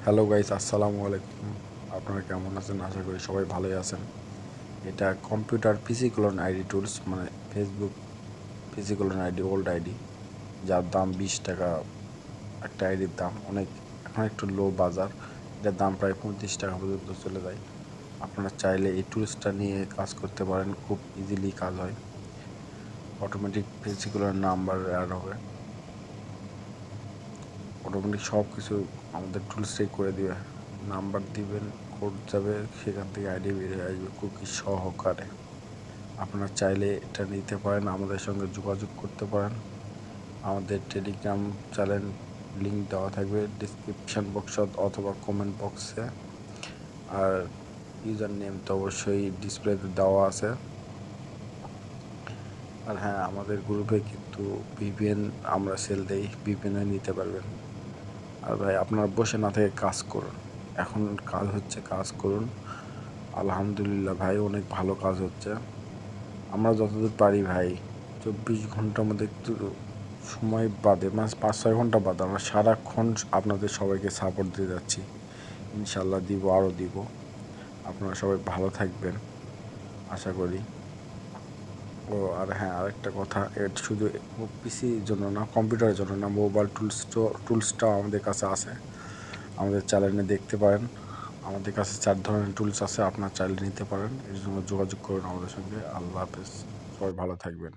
Hello guys, আসসালামু আলাইকুম। আপনারা কেমন আছেন? আশা করি সবাই ভালোই আছেন। এটা কম্পিউটার পিসি ক্লোন আইডি টুলস, মানে ফেসবুক পিসি ক্লোন আইডি, ওল্ড আইডি, যার দাম 20 টাকা। একটা আইডির দাম অনেক, এখন একটু লো বাজার। এটার দাম প্রায় 35 টাকা পর্যন্ত চলে যায়। আপনারা চাইলে এই টুলসটা নিয়ে কাজ করতে পারেন, খুব ইজিলি কাজ হয়। অটোমেটিক পিসি ক্লোন নাম্বার অ্যাড হবে, অটোমেটিক সব কিছু আমাদের টুলসটাই করে দিবে। নাম্বার দিবেন, কোড যাবে, সেখান থেকে আইডি বেরিয়ে আসবে কুকি সহকারে। আপনারা চাইলে এটা নিতে পারেন, আমাদের সঙ্গে যোগাযোগ করতে পারেন। আমাদের টেলিগ্রাম চ্যানেল লিঙ্ক দেওয়া থাকবে ডিসক্রিপশন বক্সে অথবা কমেন্ট বক্সে। আর ইউজার নেম তো অবশ্যই ডিসপ্লেতে দেওয়া আছে। আর হ্যাঁ, আমাদের গ্রুপে কিন্তু ভিপিএন আমরা সেল দেই, ভিপিএনে নিতে পারবেন। আর ভাই, আপনারা বসে না থেকে কাজ করুন। এখন কাজ হচ্ছে, কাজ করুন। আলহামদুলিল্লাহ ভাই, অনেক ভালো কাজ হচ্ছে। আমরা যতদূর পারি ভাই, 24 ঘন্টার মধ্যে একটু সময় বাদে, মানে 5-6 ঘন্টা বাদে আমরা সারাক্ষণ আপনাদের সবাইকে সাপোর্ট দিয়ে যাচ্ছি। ইনশাল্লাহ দিব, আরও দিব। আপনারা সবাই ভালো থাকবেন আশা করি। ও আর হ্যাঁ, আরেকটা কথা, এটা শুধু পিসির জন্য না, কম্পিউটারের জন্য না, মোবাইল টুলসটাও আমাদের কাছে আছে। আমাদের চ্যানেলে দেখতে পারেন। আমাদের কাছে 4 ধরনের টুলস আছে, আপনার চাইলে নিতে পারেন। এর জন্য যোগাযোগ করুন আমাদের সঙ্গে। আল্লাহ হাফেজ, সবাই ভালো থাকবেন।